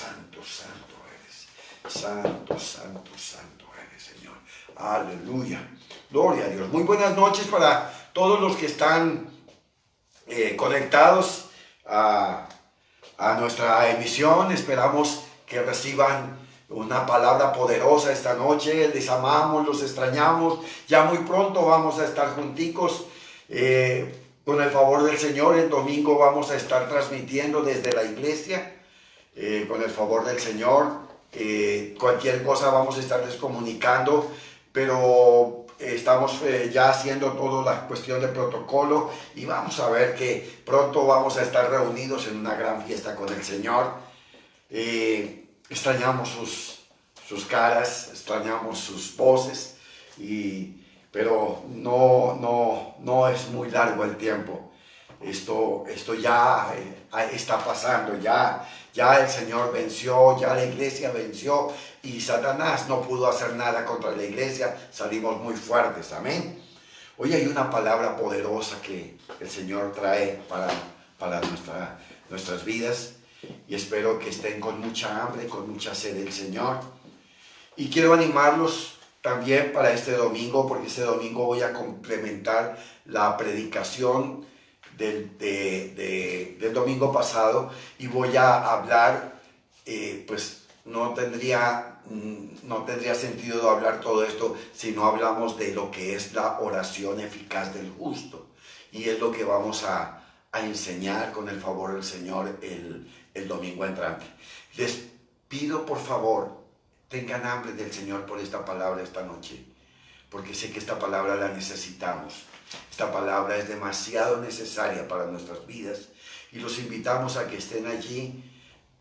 Santo, santo eres. Santo, santo, santo eres, Señor. Aleluya. Gloria a Dios. Muy buenas noches para todos los que están conectados a nuestra emisión. Esperamos que reciban una palabra poderosa esta noche. Les amamos, los extrañamos. Ya muy pronto vamos a estar junticos. Con el favor del Señor, el domingo vamos a estar transmitiendo desde la iglesia. Con el favor del Señor, cualquier cosa vamos a estarles comunicando, pero estamos ya haciendo toda la cuestión de protocolo y vamos a ver que pronto vamos a estar reunidos en una gran fiesta con el Señor. Extrañamos sus caras, extrañamos sus voces, pero no es muy largo el tiempo. Esto ya está pasando, ya el Señor venció, ya la iglesia venció y Satanás no pudo hacer nada contra la iglesia. Salimos muy fuertes, amén. Hoy hay una palabra poderosa que el Señor trae para nuestras vidas y espero que estén con mucha hambre, con mucha sed del Señor. Y quiero animarlos también para este domingo, porque este domingo voy a complementar la predicación del domingo pasado y voy a hablar, pues no tendría sentido hablar todo esto si no hablamos de lo que es la oración eficaz del justo, y es lo que vamos a enseñar con el favor del Señor el domingo entrante. Les pido por favor, tengan hambre del Señor por esta palabra esta noche, porque sé que esta palabra la necesitamos. Esta palabra es demasiado necesaria para nuestras vidas y los invitamos a que estén allí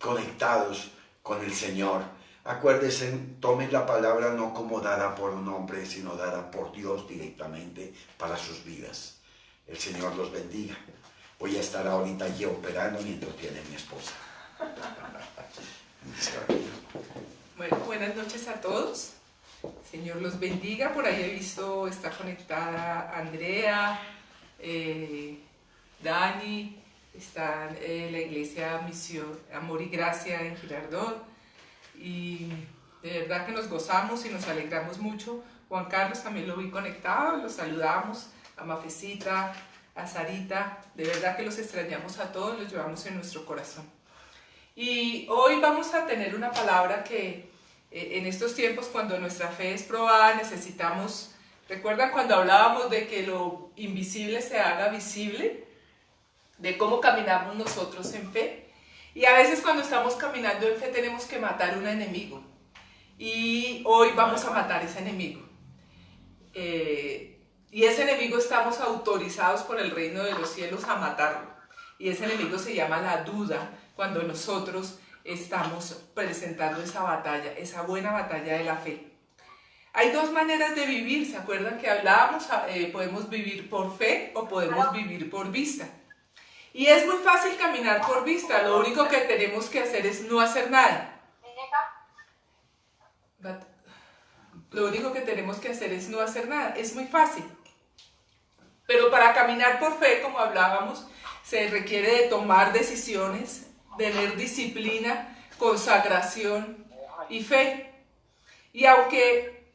conectados con el Señor. Acuérdense, tomen la palabra no como dada por un hombre, sino dada por Dios directamente para sus vidas. El Señor los bendiga. Voy a estar ahorita allí operando mientras viene mi esposa. Bueno, buenas noches a todos. Señor los bendiga. Por ahí he visto, está conectada Andrea, Dani, está en la iglesia Misión Amor y Gracia en Girardot. Y de verdad que nos gozamos y nos alegramos mucho. Juan Carlos también lo vi conectado, los saludamos, a Mafecita, a Sarita. De verdad que los extrañamos a todos, los llevamos en nuestro corazón. Y hoy vamos a tener una palabra que en estos tiempos, cuando nuestra fe es probada, necesitamos. ¿Recuerdan cuando hablábamos de que lo invisible se haga visible? De cómo caminamos nosotros en fe. Y a veces cuando estamos caminando en fe tenemos que matar un enemigo. Y hoy vamos a matar ese enemigo. Y ese enemigo estamos autorizados por el reino de los cielos a matarlo. Y ese enemigo se llama la duda, cuando nosotros estamos presentando esa batalla, esa buena batalla de la fe. Hay dos maneras de vivir, ¿se acuerdan que hablábamos? Podemos vivir por fe o podemos vivir por vista. Y es muy fácil caminar por vista, lo único que tenemos que hacer es no hacer nada. Lo único que tenemos que hacer es no hacer nada, es muy fácil. Pero para caminar por fe, como hablábamos, se requiere de tomar decisiones, tener disciplina, consagración y fe. Y aunque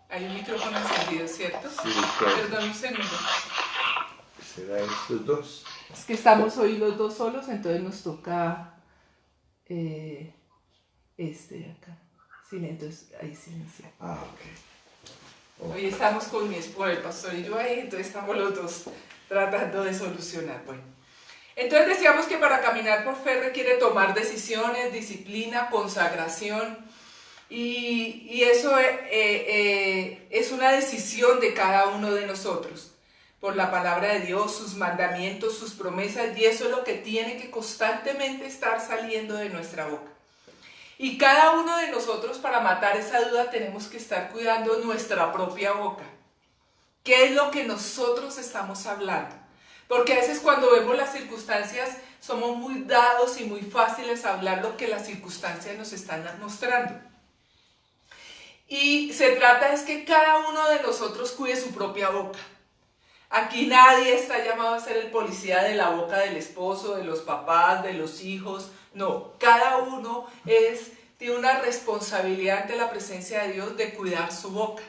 hay un micrófono encendido, ¿cierto? Sí, claro. Perdón un segundo. ¿Será estos dos? Es que estamos hoy los dos solos, entonces nos toca este de acá. Sí, entonces ahí silencia. Ah, ok. Hoy estamos con mi esposo, el pastor y yo ahí, entonces estamos los dos tratando de solucionar. Bueno, entonces decíamos que para caminar por fe requiere tomar decisiones, disciplina, consagración, y eso es una decisión de cada uno de nosotros, por la palabra de Dios, sus mandamientos, sus promesas, y eso es lo que tiene que constantemente estar saliendo de nuestra boca. Y cada uno de nosotros, para matar esa duda, tenemos que estar cuidando nuestra propia boca. ¿Qué es lo que nosotros estamos hablando? Porque a veces cuando vemos las circunstancias, somos muy dados y muy fáciles a hablar lo que las circunstancias nos están mostrando. Y se trata es que cada uno de nosotros cuide su propia boca. Aquí nadie está llamado a ser el policía de la boca del esposo, de los papás, de los hijos. No, cada uno tiene una responsabilidad ante la presencia de Dios de cuidar su boca.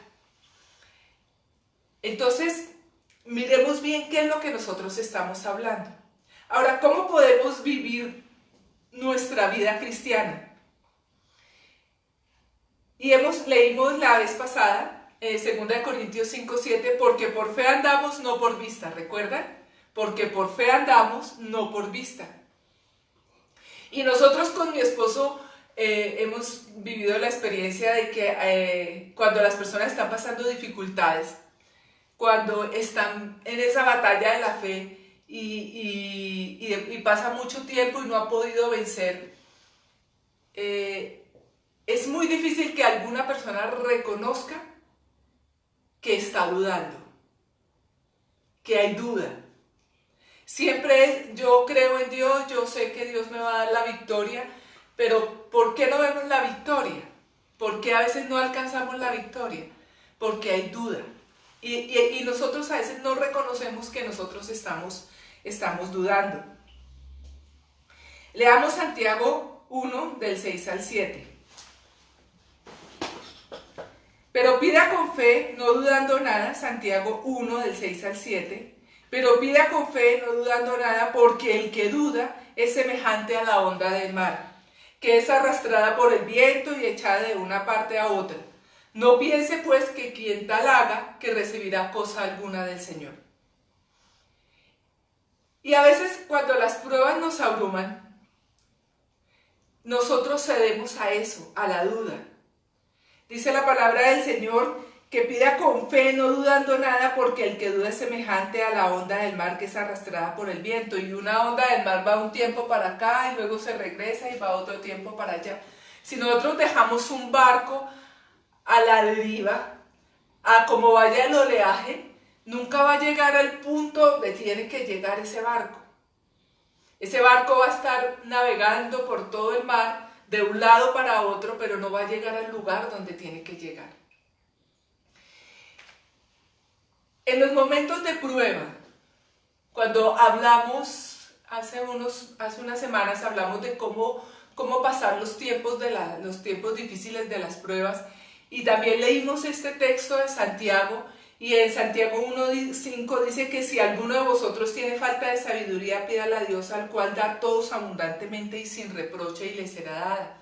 Entonces, miremos bien qué es lo que nosotros estamos hablando. Ahora, ¿cómo podemos vivir nuestra vida cristiana? Y leímos la vez pasada, 2 Corintios 5:7, porque por fe andamos, no por vista, ¿recuerdan? Porque por fe andamos, no por vista. Y nosotros con mi esposo hemos vivido la experiencia de que cuando las personas están pasando dificultades, cuando están en esa batalla de la fe y pasa mucho tiempo y no ha podido vencer, es muy difícil que alguna persona reconozca que está dudando, que hay duda. Siempre yo creo en Dios, yo sé que Dios me va a dar la victoria, pero ¿por qué no vemos la victoria? ¿Por qué a veces no alcanzamos la victoria? Porque hay duda. Y nosotros a veces no reconocemos que nosotros estamos dudando. Leamos Santiago 1, del 6 al 7. Pero pida con fe, no dudando nada, Santiago 1, del 6 al 7. Pero pida con fe, no dudando nada, porque el que duda es semejante a la onda del mar, que es arrastrada por el viento y echada de una parte a otra. No piense pues que quien tal haga, que recibirá cosa alguna del Señor. Y a veces cuando las pruebas nos abruman, nosotros cedemos a eso, a la duda. Dice la palabra del Señor que pida con fe, no dudando nada, porque el que duda es semejante a la onda del mar que es arrastrada por el viento. Y una onda del mar va un tiempo para acá y luego se regresa y va otro tiempo para allá. Si nosotros dejamos un barco a la deriva, a como vaya el oleaje, nunca va a llegar al punto donde tiene que llegar ese barco. Ese barco va a estar navegando por todo el mar, de un lado para otro, pero no va a llegar al lugar donde tiene que llegar. En los momentos de prueba, cuando hablamos, hace unas semanas hablamos de cómo pasar los tiempos difíciles de las pruebas, y también leímos este texto de Santiago, y en Santiago 1:5 dice que si alguno de vosotros tiene falta de sabiduría, pídala a Dios, al cual dar todos abundantemente y sin reproche, y le será dada.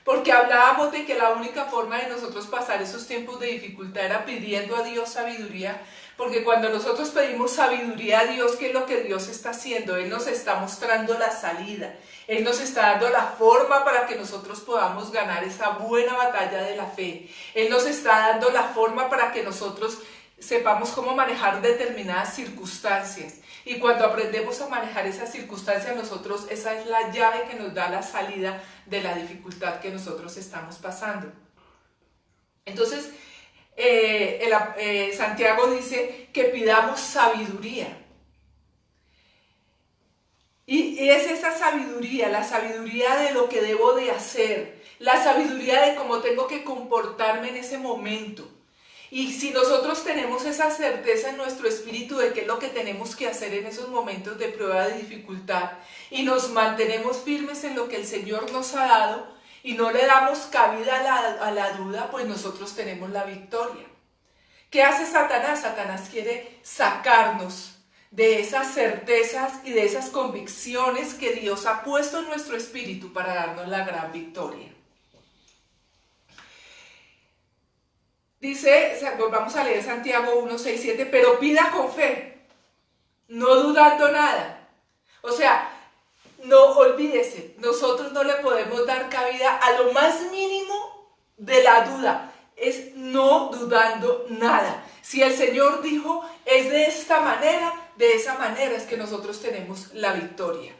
Porque hablábamos de que la única forma de nosotros pasar esos tiempos de dificultad era pidiendo a Dios sabiduría, porque cuando nosotros pedimos sabiduría a Dios, ¿qué es lo que Dios está haciendo? Él nos está mostrando la salida, Él nos está dando la forma para que nosotros podamos ganar esa buena batalla de la fe. Él nos está dando la forma para que nosotros sepamos cómo manejar determinadas circunstancias. Y cuando aprendemos a manejar esas circunstancias, esa es la llave que nos da la salida de la dificultad que nosotros estamos pasando. Entonces, Santiago dice que pidamos sabiduría. Y es esa sabiduría, la sabiduría de lo que debo de hacer, la sabiduría de cómo tengo que comportarme en ese momento. Y si nosotros tenemos esa certeza en nuestro espíritu de qué es lo que tenemos que hacer en esos momentos de prueba, de dificultad, y nos mantenemos firmes en lo que el Señor nos ha dado, y no le damos cabida a la duda, pues nosotros tenemos la victoria. ¿Qué hace Satanás? Satanás quiere sacarnos de esas certezas y de esas convicciones que Dios ha puesto en nuestro espíritu para darnos la gran victoria. Dice, vamos a leer Santiago 1, 6, 7, pero pida con fe, no dudando nada. O sea, no olvídese, nosotros no le podemos dar cabida a lo más mínimo de la duda. Es no dudando nada. Si el Señor dijo, es de esta manera, de esa manera es que nosotros tenemos la victoria.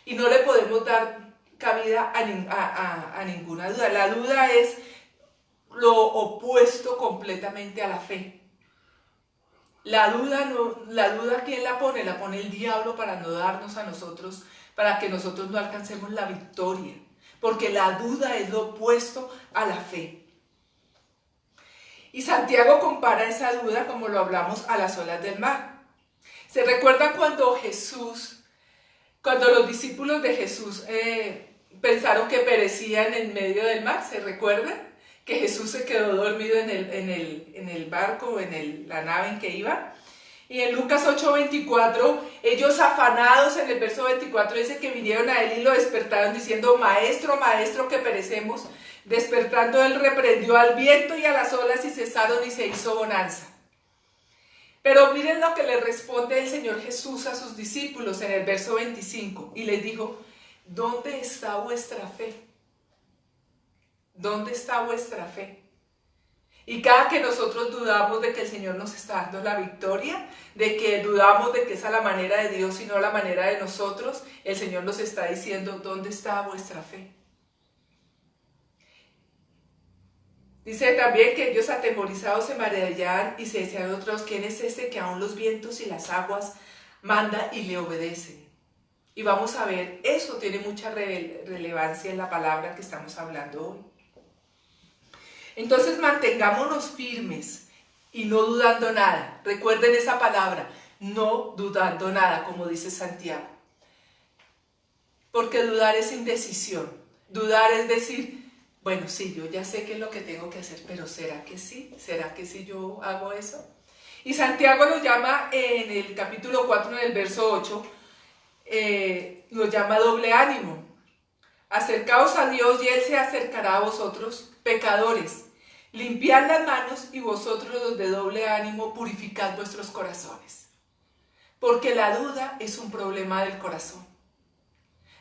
Y no le podemos dar cabida a ninguna duda. La duda es lo opuesto completamente a la fe. La duda ¿quién la pone? La pone el diablo para no darnos a nosotros, para que nosotros no alcancemos la victoria. Porque la duda es lo opuesto a la fe. Y Santiago compara esa duda, como lo hablamos, a las olas del mar. ¿Se recuerda cuando los discípulos de Jesús pensaron que perecían en medio del mar? ¿Se recuerdan? Que Jesús se quedó dormido en el barco, la nave en que iba. Y en Lucas 8:24, ellos afanados, en el verso 24 dice que vinieron a él y lo despertaron diciendo: Maestro, maestro, que perecemos. Despertando él reprendió al viento y a las olas y cesaron y se hizo bonanza. Pero miren lo que le responde el Señor Jesús a sus discípulos en el verso 25. Y les dijo: ¿dónde está vuestra fe? ¿Dónde está vuestra fe? Y cada que nosotros dudamos de que el Señor nos está dando la victoria, de que dudamos de que esa es la manera de Dios y no la manera de nosotros, el Señor nos está diciendo: ¿dónde está vuestra fe? Dice también que ellos atemorizados se maravillaban y se decían otros: ¿quién es este que aún los vientos y las aguas manda y le obedecen? Y vamos a ver, eso tiene mucha relevancia en la palabra que estamos hablando hoy. Entonces mantengámonos firmes y no dudando nada. Recuerden esa palabra, no dudando nada, como dice Santiago. Porque dudar es indecisión. Dudar es decir: bueno, sí, yo ya sé qué es lo que tengo que hacer, pero ¿será que sí? ¿Será que sí yo hago eso? Y Santiago lo llama en el capítulo 4, en el verso 8, lo llama doble ánimo. Acercaos a Dios y Él se acercará a vosotros, pecadores. Limpiad las manos y vosotros los de doble ánimo purificad vuestros corazones. Porque la duda es un problema del corazón.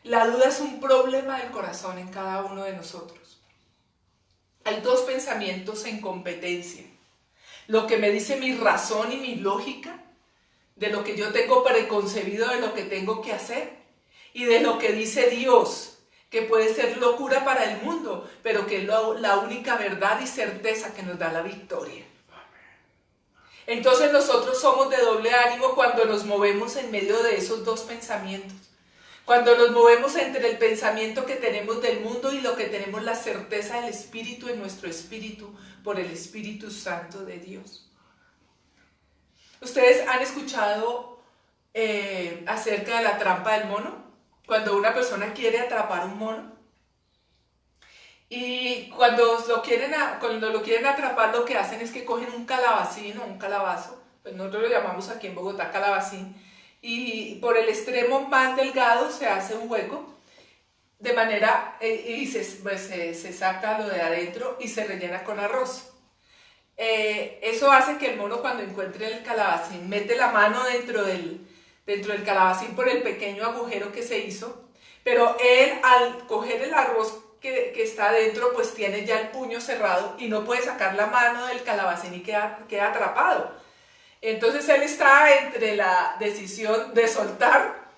La duda es un problema del corazón en cada uno de nosotros. Hay dos pensamientos en competencia. Lo que me dice mi razón y mi lógica, de lo que yo tengo preconcebido de lo que tengo que hacer, y de lo que dice Dios, que puede ser locura para el mundo, pero que es la única verdad y certeza que nos da la victoria. Entonces nosotros somos de doble ánimo cuando nos movemos en medio de esos dos pensamientos. Cuando nos movemos entre el pensamiento que tenemos del mundo y lo que tenemos la certeza del Espíritu en nuestro espíritu por el Espíritu Santo de Dios. ¿Ustedes han escuchado acerca de la trampa del mono? Cuando una persona quiere atrapar un mono. Y cuando lo quieren atrapar, lo que hacen es que cogen un calabacín o un calabazo, pues nosotros lo llamamos aquí en Bogotá calabacín, y por el extremo más delgado se hace un hueco, de manera, y se saca lo de adentro y se rellena con arroz. Eso hace que el mono, cuando encuentre el calabacín, mete la mano dentro del calabacín por el pequeño agujero que se hizo, pero él, al coger el arroz que está adentro, pues tiene ya el puño cerrado y no puede sacar la mano del calabacín y queda atrapado. Entonces él está entre la decisión de soltar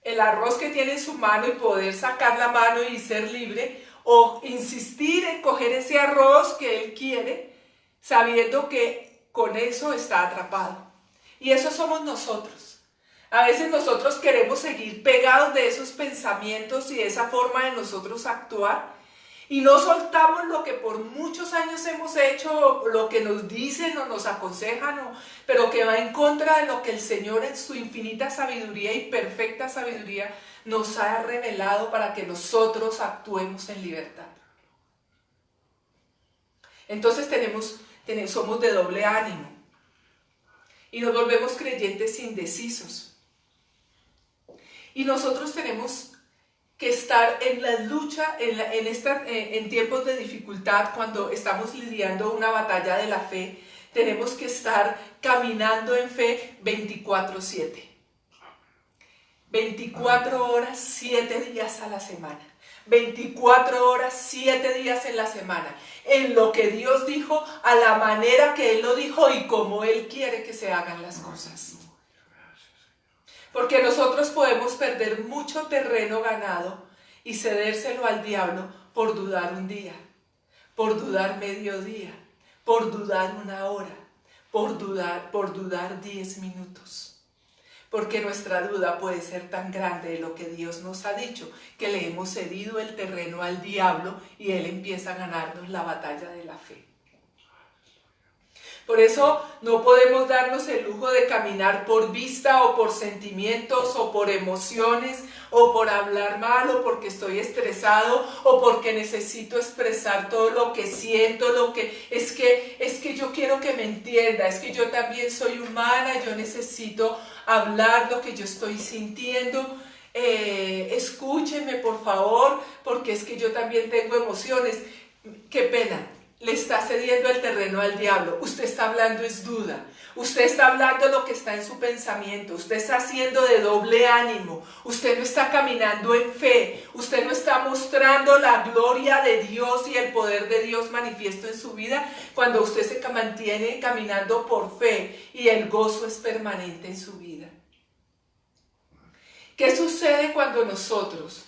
el arroz que tiene en su mano y poder sacar la mano y ser libre, o insistir en coger ese arroz que él quiere, sabiendo que con eso está atrapado. Y eso somos nosotros. A veces nosotros queremos seguir pegados de esos pensamientos y de esa forma de nosotros actuar, y no soltamos lo que por muchos años hemos hecho, lo que nos dicen o nos aconsejan, pero que va en contra de lo que el Señor en su infinita sabiduría y perfecta sabiduría nos ha revelado para que nosotros actuemos en libertad. Entonces somos de doble ánimo y nos volvemos creyentes indecisos. Y nosotros tenemos que estar en la lucha, en tiempos de dificultad, cuando estamos lidiando una batalla de la fe, tenemos que estar caminando en fe 24/7. 24 horas, 7 días a la semana. 24 horas, 7 días en la semana. En lo que Dios dijo, a la manera que Él lo dijo y como Él quiere que se hagan las cosas. Porque nosotros podemos perder mucho terreno ganado y cedérselo al diablo por dudar un día, por dudar medio día, por dudar una hora, por dudar 10 minutos. Porque nuestra duda puede ser tan grande de lo que Dios nos ha dicho, que le hemos cedido el terreno al diablo y él empieza a ganarnos la batalla de la fe. Por eso no podemos darnos el lujo de caminar por vista o por sentimientos o por emociones o por hablar mal o porque estoy estresado o porque necesito expresar todo lo que siento, es que yo quiero que me entienda, es que yo también soy humana, yo necesito hablar lo que yo estoy sintiendo. Escúchenme por favor, porque es que yo también tengo emociones. Qué pena. Le está cediendo el terreno al diablo. Usted está hablando es duda. Usted está hablando lo que está en su pensamiento. Usted está haciendo de doble ánimo. Usted no está caminando en fe. Usted no está mostrando la gloria de Dios y el poder de Dios manifiesto en su vida cuando usted se mantiene caminando por fe y el gozo es permanente en su vida. ¿Qué sucede cuando nosotros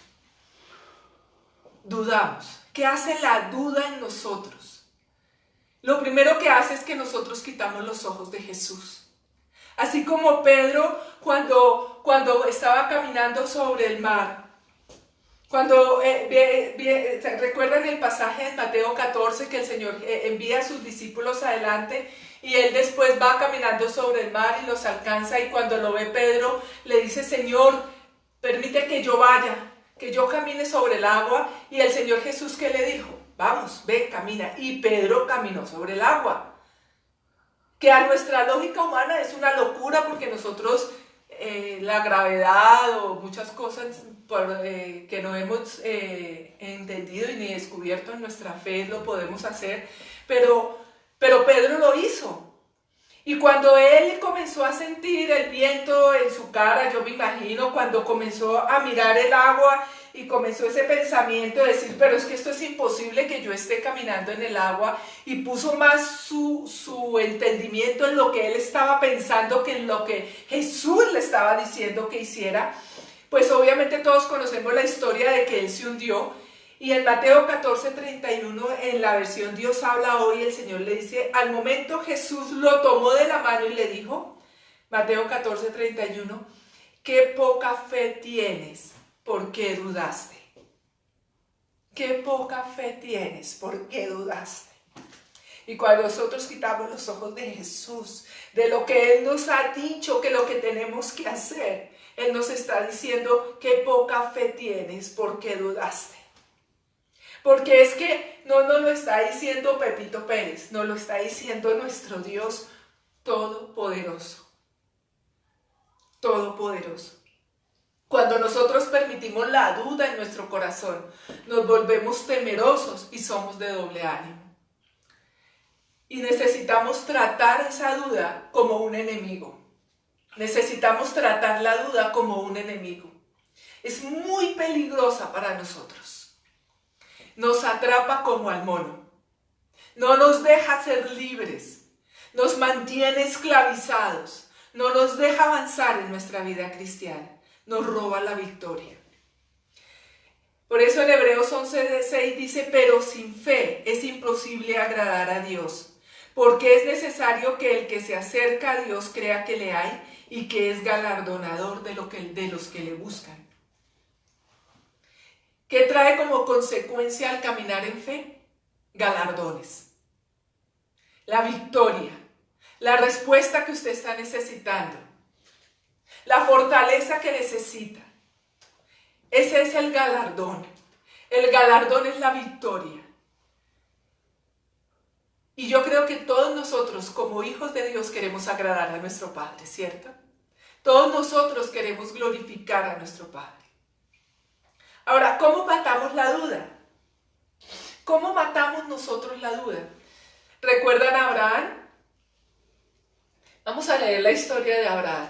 dudamos? ¿Qué hace la duda en nosotros? Lo primero que hace es que nosotros quitamos los ojos de Jesús. Así como Pedro cuando estaba caminando sobre el mar. ¿Recuerdan el pasaje de Mateo 14 que el Señor envía a sus discípulos adelante y él después va caminando sobre el mar y los alcanza y cuando lo ve Pedro le dice: Señor, permite que yo vaya, que yo camine sobre el agua? Y el Señor Jesús, ¿qué le dijo? Vamos, ve, camina. Y Pedro caminó sobre el agua. Que a nuestra lógica humana es una locura porque nosotros la gravedad o muchas cosas que no hemos entendido y ni descubierto en nuestra fe lo podemos hacer. Pero Pedro lo hizo. Y cuando él comenzó a sentir el viento en su cara, yo me imagino, cuando comenzó a mirar el agua y comenzó ese pensamiento de decir, pero es que esto es imposible que yo esté caminando en el agua, y puso más su entendimiento en lo que él estaba pensando que en lo que Jesús le estaba diciendo que hiciera, pues obviamente todos conocemos la historia de que él se hundió. Y en Mateo 14:31, en la versión Dios habla hoy, el Señor le dice, al momento Jesús lo tomó de la mano y le dijo, Mateo 14:31, qué poca fe tienes, ¿por qué dudaste? Qué poca fe tienes, ¿por qué dudaste? Y cuando nosotros quitamos los ojos de Jesús, de lo que Él nos ha dicho, que lo que tenemos que hacer, Él nos está diciendo, qué poca fe tienes, ¿por qué dudaste? Porque es que no nos lo está diciendo Pepito Pérez, nos lo está diciendo nuestro Dios todopoderoso. Todopoderoso. Cuando nosotros permitimos la duda en nuestro corazón, nos volvemos temerosos y somos de doble ánimo. Y necesitamos tratar esa duda como un enemigo. Necesitamos tratar la duda como un enemigo. Es muy peligrosa para nosotros. Nos atrapa como al mono, no nos deja ser libres, nos mantiene esclavizados, no nos deja avanzar en nuestra vida cristiana, nos roba la victoria. Por eso en Hebreos 11:6 dice, pero sin fe es imposible agradar a Dios, porque es necesario que el que se acerca a Dios crea que le hay y que es galardonador de los que le buscan. ¿Qué trae como consecuencia al caminar en fe? Galardones. La victoria, la respuesta que usted está necesitando, la fortaleza que necesita. Ese es el galardón. El galardón es la victoria. Y yo creo que todos nosotros, como hijos de Dios, queremos agradar a nuestro Padre, ¿cierto? Todos nosotros queremos glorificar a nuestro Padre. Ahora, ¿cómo matamos la duda? ¿Cómo matamos nosotros la duda? ¿Recuerdan a Abraham? Vamos a leer la historia de Abraham.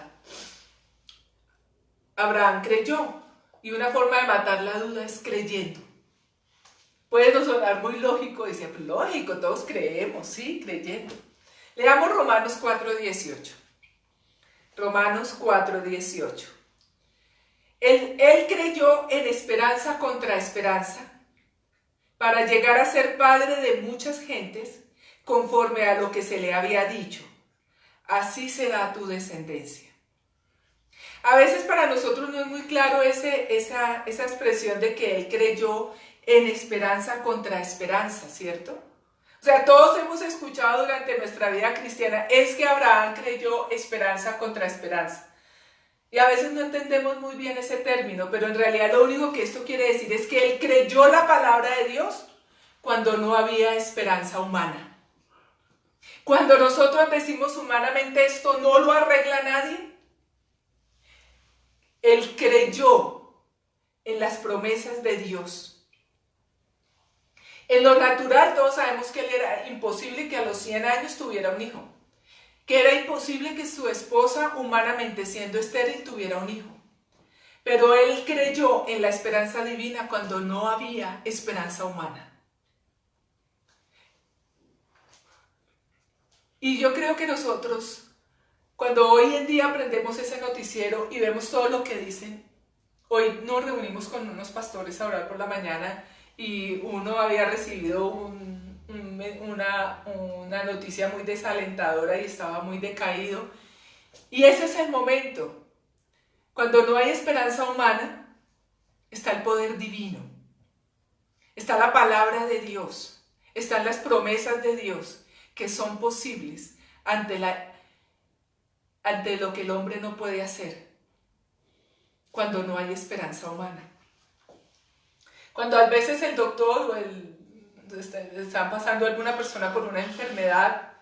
Abraham creyó, y una forma de matar la duda es creyendo. Puede no sonar muy lógico, dice, pues lógico, todos creemos, sí, creyendo. Leamos Romanos 4:18. Romanos 4:18. Él creyó en esperanza contra esperanza, para llegar a ser padre de muchas gentes, conforme a lo que se le había dicho. Así será tu descendencia. A veces para nosotros no es muy claro esa expresión de que él creyó en esperanza contra esperanza, ¿cierto? O sea, todos hemos escuchado durante nuestra vida cristiana, es que Abraham creyó esperanza contra esperanza. Y a veces no entendemos muy bien ese término, pero en realidad lo único que esto quiere decir es que él creyó la palabra de Dios cuando no había esperanza humana. Cuando nosotros decimos humanamente esto no lo arregla nadie, él creyó en las promesas de Dios. En lo natural todos sabemos que él era imposible que a los 100 años tuviera un hijo. Que era imposible que su esposa, humanamente siendo estéril, tuviera un hijo. Pero él creyó en la esperanza divina cuando no había esperanza humana. Y yo creo que nosotros, cuando hoy en día aprendemos ese noticiero y vemos todo lo que dicen, hoy nos reunimos con unos pastores a orar por la mañana y uno había recibido una noticia muy desalentadora y estaba muy decaído. Y ese es el momento. Cuando no hay esperanza humana, está el poder divino. Está la palabra de Dios. Están las promesas de Dios que son posibles ante lo que el hombre no puede hacer cuando no hay esperanza humana. Cuando a veces el doctor o está pasando alguna persona por una enfermedad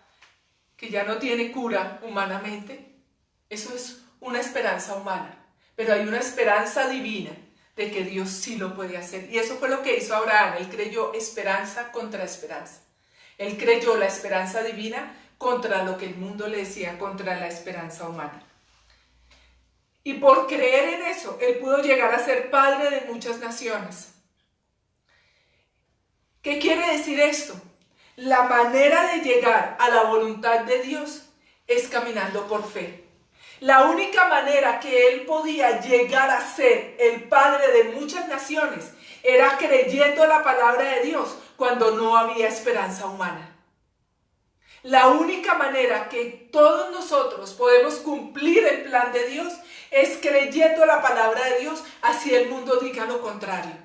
que ya no tiene cura humanamente, eso es una esperanza humana, pero hay una esperanza divina de que Dios sí lo puede hacer. Y eso fue lo que hizo Abraham. Él creyó esperanza contra esperanza. Él creyó la esperanza divina contra lo que el mundo le decía, contra la esperanza humana. Y por creer en eso, él pudo llegar a ser padre de muchas naciones. ¿Qué quiere decir esto? La manera de llegar a la voluntad de Dios es caminando por fe. La única manera que él podía llegar a ser el padre de muchas naciones era creyendo la palabra de Dios cuando no había esperanza humana. La única manera que todos nosotros podemos cumplir el plan de Dios es creyendo la palabra de Dios, así el mundo diga lo contrario.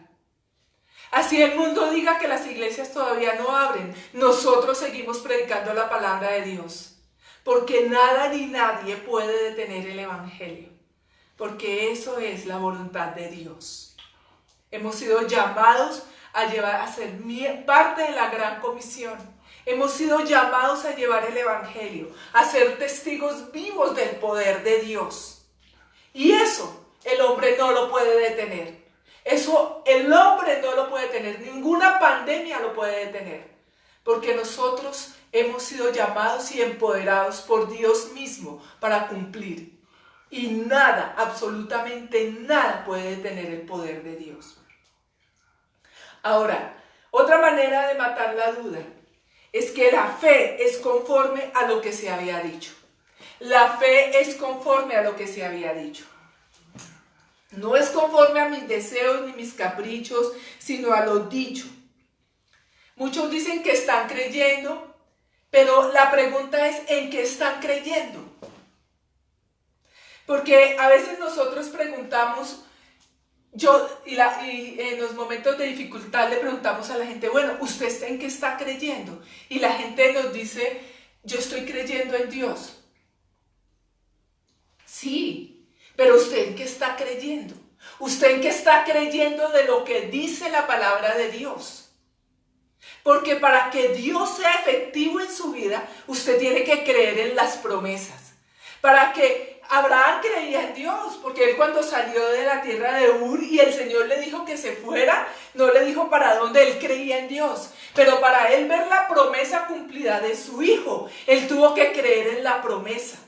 Así el mundo diga que las iglesias todavía no abren, nosotros seguimos predicando la palabra de Dios. Porque nada ni nadie puede detener el evangelio. Porque eso es la voluntad de Dios. Hemos sido llamados a ser parte de la gran comisión. Hemos sido llamados a llevar el evangelio, a ser testigos vivos del poder de Dios. Y eso el hombre no lo puede detener. Eso el hombre no lo puede detener. Ninguna pandemia lo puede detener. Porque nosotros hemos sido llamados y empoderados por Dios mismo para cumplir. Y nada, absolutamente nada puede detener el poder de Dios. Ahora, otra manera de matar la duda es que la fe es conforme a lo que se había dicho. La fe es conforme a lo que se había dicho. No es conforme a mis deseos ni mis caprichos, sino a lo dicho. Muchos dicen que están creyendo, pero la pregunta es ¿en qué están creyendo? Porque a veces nosotros preguntamos, y en los momentos de dificultad le preguntamos a la gente, bueno, ¿usted en qué está creyendo? Y la gente nos dice, yo estoy creyendo en Dios. Sí, pero ¿usted en qué está creyendo? ¿Usted en qué está creyendo de lo que dice la palabra de Dios? Porque para que Dios sea efectivo en su vida, usted tiene que creer en las promesas. Para que Abraham creía en Dios, porque él cuando salió de la tierra de Ur y el Señor le dijo que se fuera, no le dijo para dónde, él creía en Dios. Pero para él ver la promesa cumplida de su hijo, él tuvo que creer en la promesa.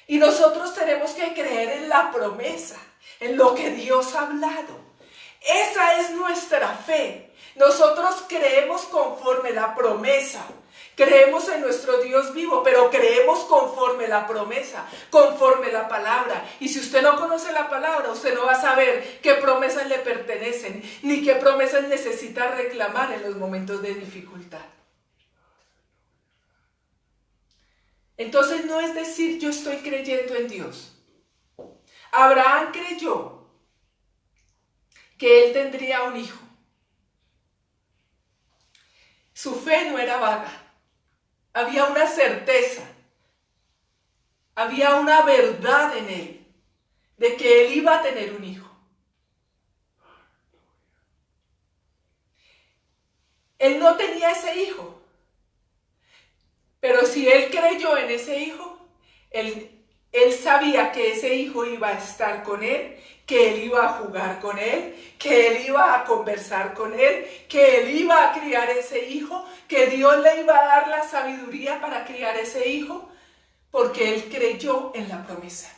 Y nosotros tenemos que creer en la promesa, en lo que Dios ha hablado. Esa es nuestra fe. Nosotros creemos conforme la promesa. Creemos en nuestro Dios vivo, pero creemos conforme la promesa, conforme la palabra. Y si usted no conoce la palabra, usted no va a saber qué promesas le pertenecen, ni qué promesas necesita reclamar en los momentos de dificultad. Entonces no es decir yo estoy creyendo en Dios. Abraham creyó que él tendría un hijo. Su fe no era vaga. Había una certeza. Había una verdad en él de que él iba a tener un hijo. Él no tenía ese hijo, pero si él creyó en ese hijo, él sabía que ese hijo iba a estar con él, que él iba a jugar con él, que él iba a conversar con él, que él iba a criar ese hijo, que Dios le iba a dar la sabiduría para criar ese hijo, porque él creyó en la promesa.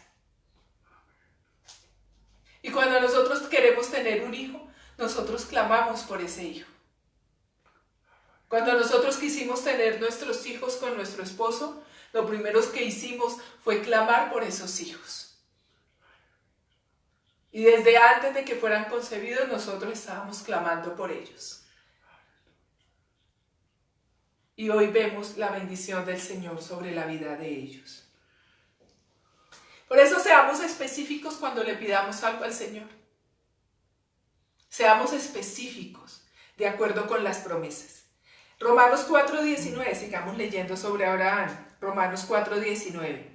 Y cuando nosotros queremos tener un hijo, nosotros clamamos por ese hijo. Cuando nosotros quisimos tener nuestros hijos con nuestro esposo, lo primero que hicimos fue clamar por esos hijos. Y desde antes de que fueran concebidos, nosotros estábamos clamando por ellos. Y hoy vemos la bendición del Señor sobre la vida de ellos. Por eso seamos específicos cuando le pidamos algo al Señor. Seamos específicos de acuerdo con las promesas. Romanos 4:19, sigamos leyendo sobre Abraham. Romanos 4:19.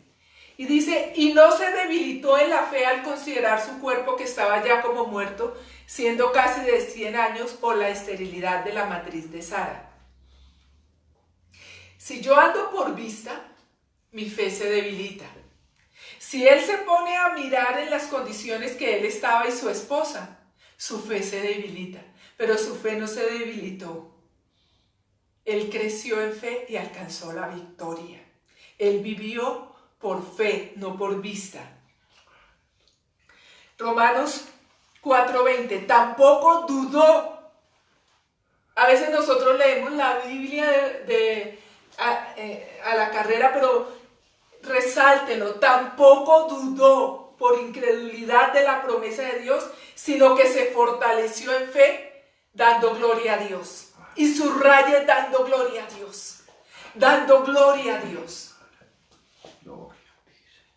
Y dice, y no se debilitó en la fe al considerar su cuerpo que estaba ya como muerto, siendo casi de 100 años por la esterilidad de la matriz de Sara. Si yo ando por vista, mi fe se debilita. Si él se pone a mirar en las condiciones que él estaba y su esposa, su fe se debilita, pero su fe no se debilitó. Él creció en fe y alcanzó la victoria. Él vivió por fe, no por vista. Romanos 4:20, tampoco dudó. A veces nosotros leemos la Biblia a la carrera, pero resáltelo, tampoco dudó por incredulidad de la promesa de Dios, sino que se fortaleció en fe, dando gloria a Dios. Y subraye dando gloria a Dios. Dando gloria a Dios.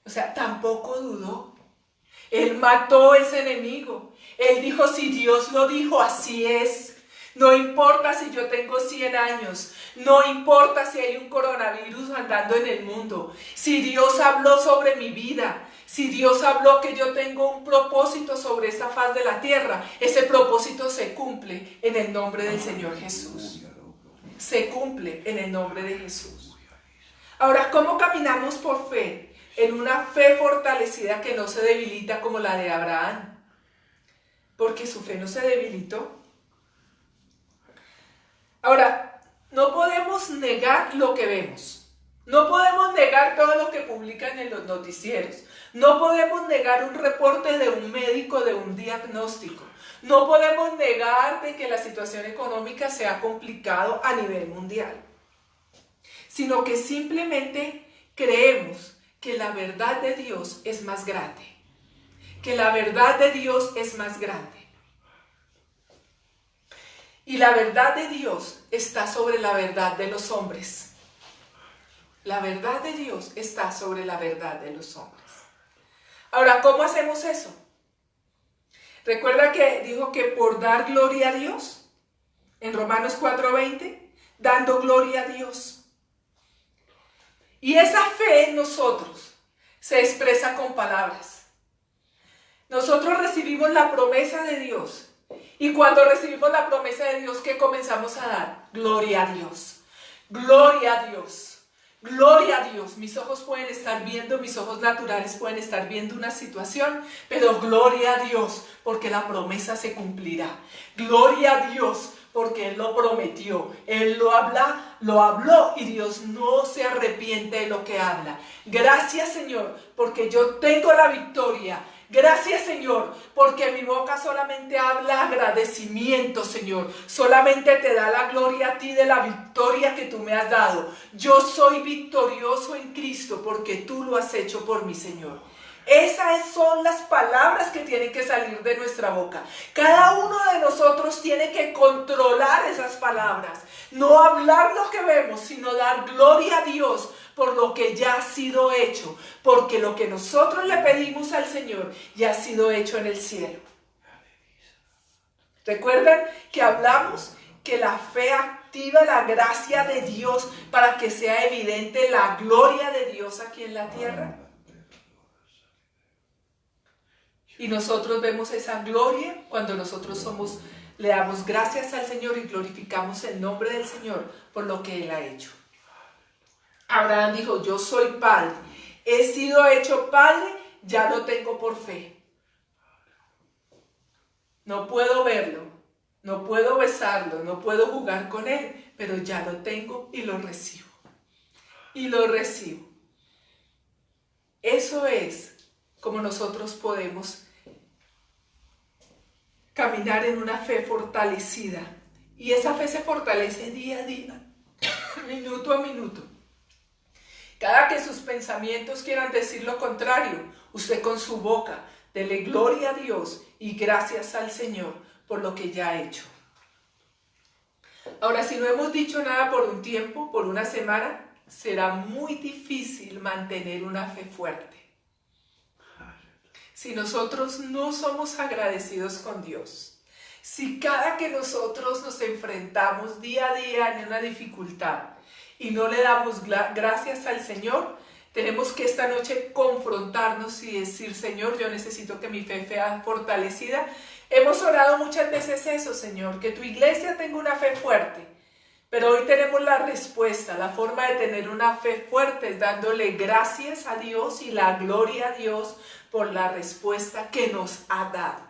O sea, tampoco dudó. Él mató a ese enemigo. Él dijo, si Dios lo dijo, así es. No importa si yo tengo 100 años. No importa si hay un coronavirus andando en el mundo. Si Dios habló sobre mi vida. Si Dios habló que yo tengo un propósito sobre esta faz de la tierra, ese propósito se cumple en el nombre del Señor Jesús. Se cumple en el nombre de Jesús. Ahora, ¿cómo caminamos por fe? En una fe fortalecida que no se debilita como la de Abraham. Porque su fe no se debilitó. Ahora, no podemos negar lo que vemos. No podemos negar todo lo que publican en los noticieros. No podemos negar un reporte de un médico, de un diagnóstico. No podemos negar de que la situación económica se ha complicado a nivel mundial. Sino que simplemente creemos que la verdad de Dios es más grande. Que la verdad de Dios es más grande. Y la verdad de Dios está sobre la verdad de los hombres. La verdad de Dios está sobre la verdad de los hombres. Ahora, ¿cómo hacemos eso? Recuerda que dijo que por dar gloria a Dios, en Romanos 4:20, dando gloria a Dios. Y esa fe en nosotros se expresa con palabras. Nosotros recibimos la promesa de Dios. Y cuando recibimos la promesa de Dios, ¿qué comenzamos a dar? Gloria a Dios. Gloria a Dios. Gloria a Dios. Mis ojos pueden estar viendo, mis ojos naturales pueden estar viendo una situación, pero gloria a Dios, porque la promesa se cumplirá. Gloria a Dios, porque Él lo prometió. Él lo habló y Dios no se arrepiente de lo que habla. Gracias, Señor, porque yo tengo la victoria. Gracias, Señor, porque mi boca solamente habla agradecimiento, Señor. Solamente te da la gloria a ti de la victoria que tú me has dado. Yo soy victorioso en Cristo porque tú lo has hecho por mí, Señor. Esas son las palabras que tienen que salir de nuestra boca. Cada uno de nosotros tiene que controlar esas palabras. No hablar lo que vemos, sino dar gloria a Dios por lo que ya ha sido hecho. Porque lo que nosotros le pedimos al Señor ya ha sido hecho en el cielo. ¿Recuerdan que hablamos que la fe activa la gracia de Dios para que sea evidente la gloria de Dios aquí en la tierra. Y nosotros vemos esa gloria cuando nosotros le damos gracias al Señor y glorificamos el nombre del Señor por lo que Él ha hecho. Abraham dijo, yo soy padre, he sido hecho padre, ya lo tengo por fe. No puedo verlo, no puedo besarlo, no puedo jugar con él, pero ya lo tengo y lo recibo. Y lo recibo. Eso es como nosotros podemos caminar en una fe fortalecida. Y esa fe se fortalece día a día, minuto a minuto. Cada que sus pensamientos quieran decir lo contrario, usted con su boca, dele gloria a Dios y gracias al Señor por lo que ya ha hecho. Ahora, si no hemos dicho nada por un tiempo, por una semana, será muy difícil mantener una fe fuerte. Si nosotros no somos agradecidos con Dios, si cada que nosotros nos enfrentamos día a día en una dificultad y no le damos gracias al Señor, tenemos que esta noche confrontarnos y decir, Señor, yo necesito que mi fe sea fortalecida. Hemos orado muchas veces eso, Señor, que tu iglesia tenga una fe fuerte. Pero hoy tenemos la respuesta, la forma de tener una fe fuerte es dándole gracias a Dios y la gloria a Dios por la respuesta que nos ha dado.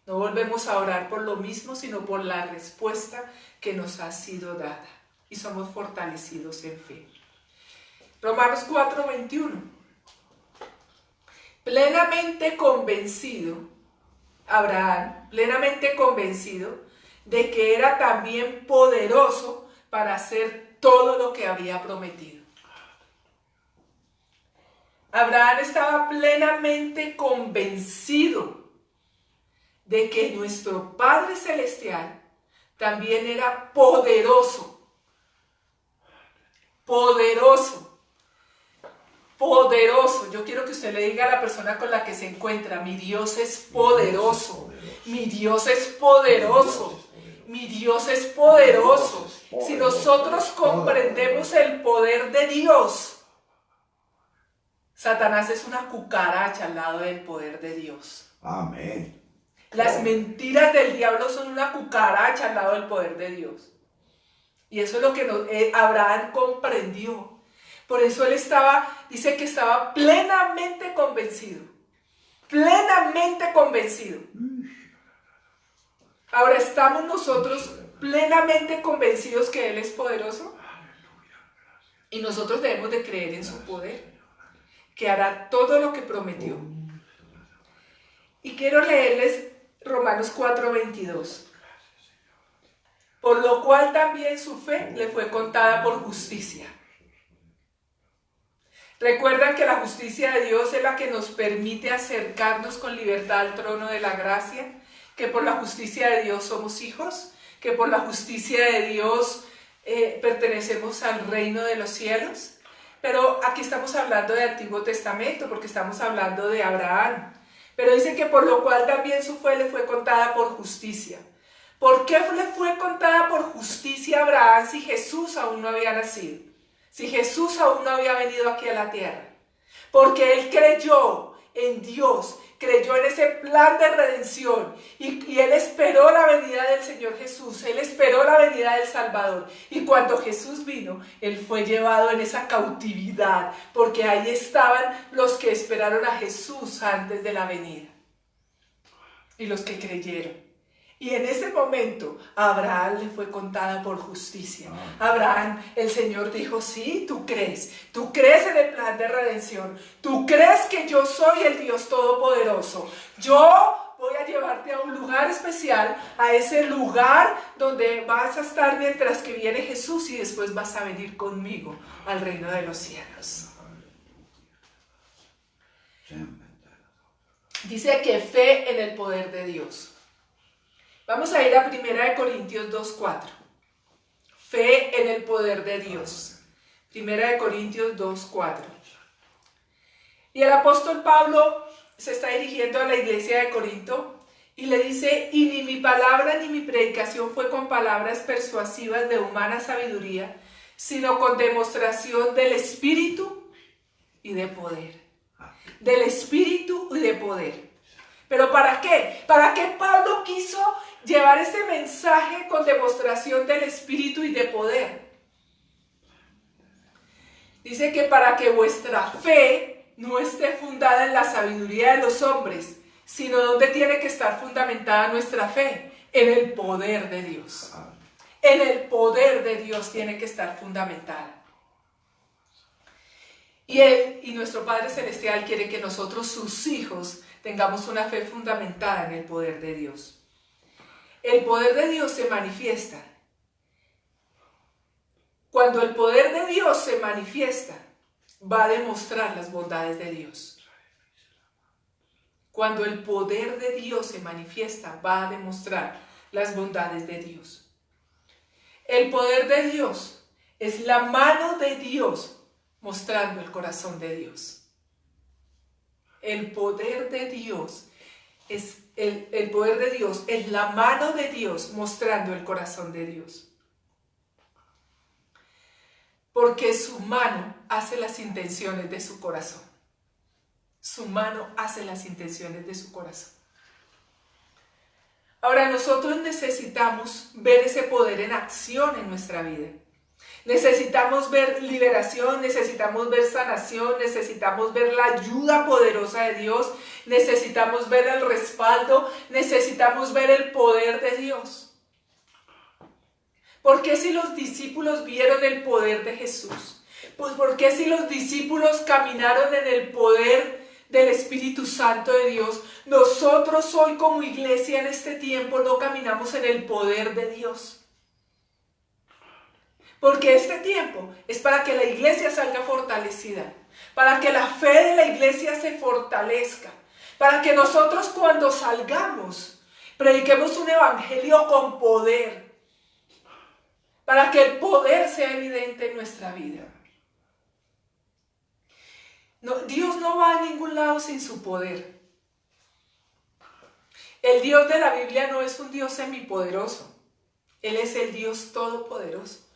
No volvemos a orar por lo mismo, sino por la respuesta que nos ha sido dada. Y somos fortalecidos en fe. Romanos 4:21. Plenamente convencido, Abraham, plenamente convencido de que era también poderoso para hacer todo lo que había prometido. Abraham estaba plenamente convencido de que nuestro Padre Celestial también era poderoso. Poderoso. Poderoso. Yo quiero que usted le diga a la persona con la que se encuentra, mi Dios es poderoso. Mi Dios es poderoso. Mi Dios es poderoso. Si nosotros comprendemos el poder de Dios, Satanás es una cucaracha al lado del poder de Dios. Amén. Las mentiras del diablo son una cucaracha al lado del poder de Dios. Y eso es lo que Abraham comprendió. Por eso él dice que estaba plenamente convencido. Plenamente convencido. Ahora, ¿estamos nosotros plenamente convencidos que Él es poderoso? Y nosotros debemos de creer en su poder, que hará todo lo que prometió. Y quiero leerles Romanos 4:22. Por lo cual también su fe le fue contada por justicia. ¿Recuerdan que la justicia de Dios es la que nos permite acercarnos con libertad al trono de la gracia? Que por la justicia de Dios somos hijos, que por la justicia de Dios pertenecemos al reino de los cielos. Pero aquí estamos hablando del Antiguo Testamento, porque estamos hablando de Abraham. Pero dice que por lo cual también su fe le fue contada por justicia. ¿Por qué le fue contada por justicia a Abraham si Jesús aún no había nacido? Si Jesús aún no había venido aquí a la tierra. Porque él creyó en Dios, creyó en ese plan de redención y él esperó la venida del Señor Jesús, él esperó la venida del Salvador. Y cuando Jesús vino, él fue llevado en esa cautividad, porque ahí estaban los que esperaron a Jesús antes de la venida y los que creyeron. Y en ese momento, a Abraham le fue contada por justicia. Abraham, el Señor dijo, sí, tú crees en el plan de redención, tú crees que yo soy el Dios Todopoderoso. Yo voy a llevarte a un lugar especial, a ese lugar donde vas a estar mientras que viene Jesús y después vas a venir conmigo al reino de los cielos. Dice que fe en el poder de Dios. Vamos a ir a 1 Corintios 2:4. Fe en el poder de Dios. 1 Corintios 2:4. Y el apóstol Pablo se está dirigiendo a la iglesia de Corinto Y le dice, y ni mi palabra ni mi predicación fue con palabras persuasivas de humana sabiduría, sino con demostración del Espíritu y de poder. Del Espíritu y de poder. ¿Pero para qué? ¿Para qué Pablo quiso llevar ese mensaje con demostración del Espíritu y de poder? Dice que para que vuestra fe no esté fundada en la sabiduría de los hombres, sino donde tiene que estar fundamentada nuestra fe, en el poder de Dios. En el poder de Dios tiene que estar fundamentada. Y Él y nuestro Padre Celestial quiere que nosotros, sus hijos, tengamos una fe fundamentada en el poder de Dios. El poder de Dios se manifiesta. Cuando el poder de Dios se manifiesta, va a demostrar las bondades de Dios. Cuando el poder de Dios se manifiesta, va a demostrar las bondades de Dios. El poder de Dios es la mano de Dios mostrando el corazón de Dios. El poder de Dios es el poder de Dios es la mano de Dios mostrando el corazón de Dios. Porque su mano hace las intenciones de su corazón. Su mano hace las intenciones de su corazón. Ahora nosotros necesitamos ver ese poder en acción en nuestra vida. Necesitamos ver liberación, necesitamos ver sanación, necesitamos ver la ayuda poderosa de Dios, necesitamos ver el respaldo, necesitamos ver el poder de Dios. ¿Por qué si los discípulos vieron el poder de Jesús? Pues ¿por qué si los discípulos caminaron en el poder del Espíritu Santo de Dios, nosotros hoy como iglesia en este tiempo no caminamos en el poder de Dios? Porque este tiempo es para que la iglesia salga fortalecida, para que la fe de la iglesia se fortalezca, para que nosotros cuando salgamos prediquemos un evangelio con poder, para que el poder sea evidente en nuestra vida. No, Dios no va a ningún lado sin su poder. El Dios de la Biblia no es un Dios semipoderoso. Él es el Dios todopoderoso.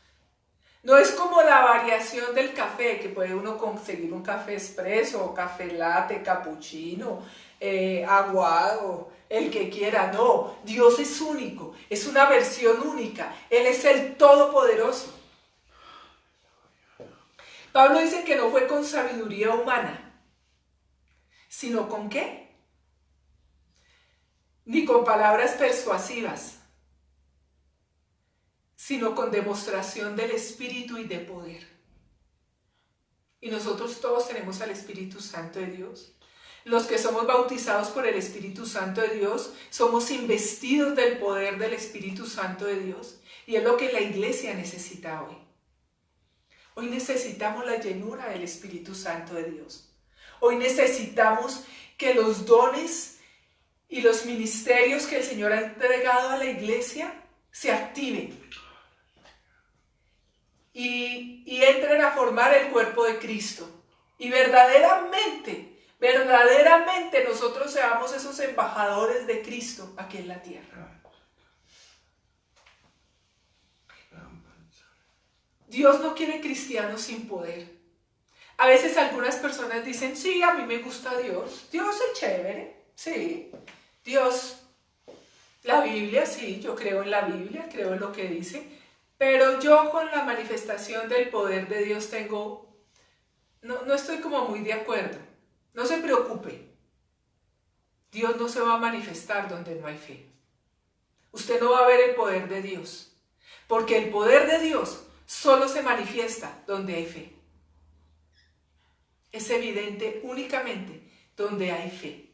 No es como la variación del café, que puede uno conseguir un café expreso, café latte, cappuccino, aguado, el que quiera. No, Dios es único, es una versión única. Él es el todopoderoso. Pablo dice que no fue con sabiduría humana, sino con ¿qué? Ni con palabras persuasivas, sino con demostración del Espíritu y de poder. Y nosotros todos tenemos al Espíritu Santo de Dios. Los que somos bautizados por el Espíritu Santo de Dios, somos investidos del poder del Espíritu Santo de Dios. Y es lo que la iglesia necesita hoy. Hoy necesitamos la llenura del Espíritu Santo de Dios. Hoy necesitamos que los dones y los ministerios que el Señor ha entregado a la iglesia se activen y entren a formar el cuerpo de Cristo. Y verdaderamente nosotros seamos esos embajadores de Cristo aquí en la tierra. Dios no quiere cristianos sin poder. A veces algunas personas dicen, sí, a mí me gusta Dios. Dios es chévere, sí. Dios, la Biblia, sí, yo creo en la Biblia, creo en lo que dice. Pero yo con la manifestación del poder de Dios no estoy como muy de acuerdo. No se preocupe. Dios no se va a manifestar donde no hay fe. Usted no va a ver el poder de Dios. Porque el poder de Dios solo se manifiesta donde hay fe. Es evidente únicamente donde hay fe.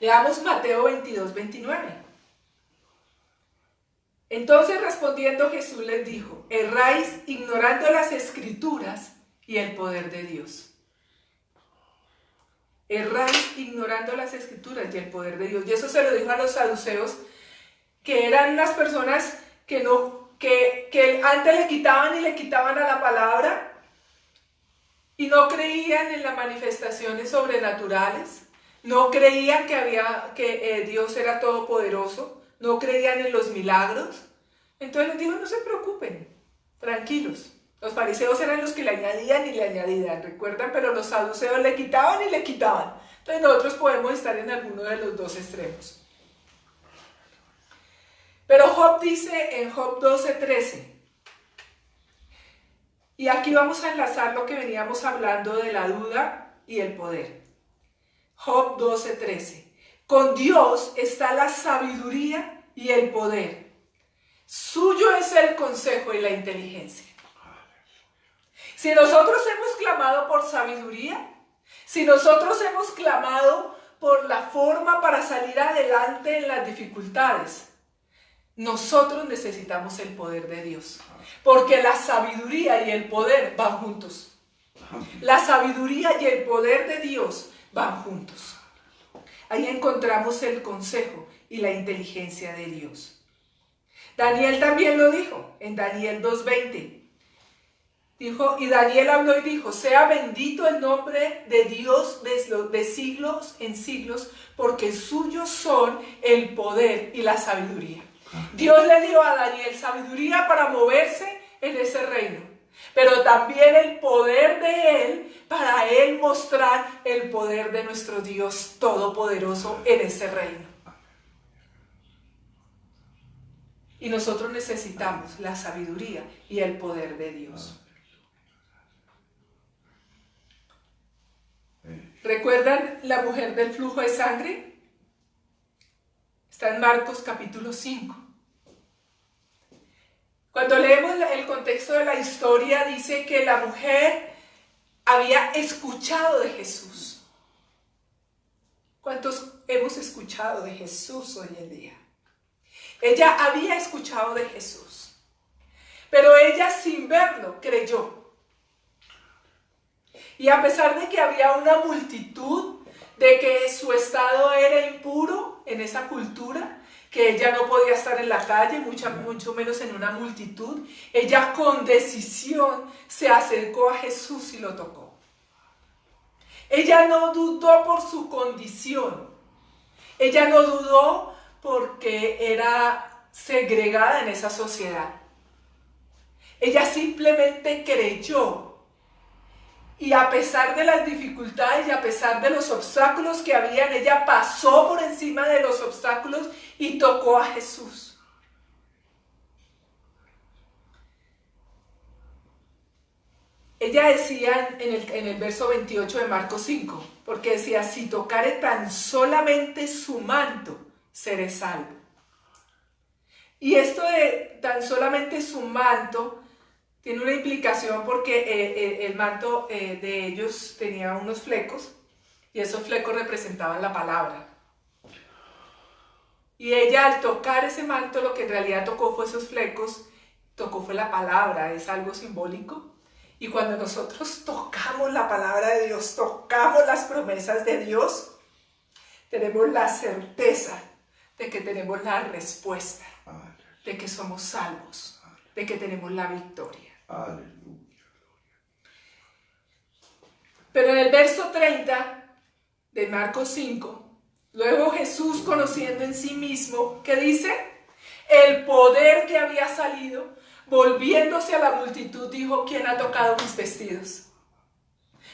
Leamos Mateo 22, 29. Entonces respondiendo Jesús les dijo, erráis ignorando las Escrituras y el poder de Dios. Erráis ignorando las Escrituras y el poder de Dios. Y eso se lo dijo a los saduceos, que eran unas personas que antes le quitaban y le quitaban a la palabra y no creían en las manifestaciones sobrenaturales. no creían que Dios era todopoderoso, no creían en los milagros. Entonces les dijo, no se preocupen, tranquilos. Los fariseos eran los que le añadían y le añadían, ¿recuerdan? Pero los saduceos le quitaban y le quitaban. Entonces nosotros podemos estar en alguno de los dos extremos. Pero Job dice en Job 12:13, y aquí vamos a enlazar lo que veníamos hablando de la duda y el poder. Job 12:13, con Dios está la sabiduría y el poder. Suyo es el consejo y la inteligencia. Si nosotros hemos clamado por sabiduría, si nosotros hemos clamado por la forma para salir adelante en las dificultades, nosotros necesitamos el poder de Dios, porque la sabiduría y el poder van juntos. La sabiduría y el poder de Dios van juntos. Ahí encontramos el consejo y la inteligencia de Dios. Daniel también lo dijo en Daniel 2:20. Dijo, y Daniel habló y dijo, sea bendito el nombre de Dios de siglos en siglos, porque suyos son el poder y la sabiduría. Dios le dio a Daniel sabiduría para moverse en ese reino, pero también el poder de él para él mostrar el poder de nuestro Dios todopoderoso en ese reino. Y nosotros necesitamos la sabiduría y el poder de Dios. ¿Recuerdan la mujer del flujo de sangre? Está en Marcos capítulo 5. Cuando leemos el contexto de la historia, dice que la mujer había escuchado de Jesús. ¿Cuántos hemos escuchado de Jesús hoy en día? Ella había escuchado de Jesús, pero ella sin verlo creyó. Y a pesar de que había una multitud, de que su estado era impuro en esa cultura, que ella no podía estar en la calle, mucho menos en una multitud, ella con decisión se acercó a Jesús y lo tocó. Ella no dudó por su condición, ella no dudó porque era segregada en esa sociedad. Ella simplemente creyó. Y a pesar de las dificultades y a pesar de los obstáculos que habían, ella pasó por encima de los obstáculos y tocó a Jesús. Ella decía en el verso 28 de Marcos 5, porque decía, si tocare tan solamente su manto, seré salvo. Y esto de tan solamente su manto tiene una implicación porque el manto de ellos tenía unos flecos y esos flecos representaban la palabra. Y ella al tocar ese manto lo que en realidad tocó fue esos flecos, tocó fue la palabra, es algo simbólico. Y cuando nosotros tocamos la palabra de Dios, tocamos las promesas de Dios, tenemos la certeza de que tenemos la respuesta, de que somos salvos, de que tenemos la victoria. Aleluya. Pero en el verso 30 de Marcos 5, luego Jesús, conociendo en sí mismo, ¿qué dice? El poder que había salido, volviéndose a la multitud, dijo, ¿quién ha tocado mis vestidos?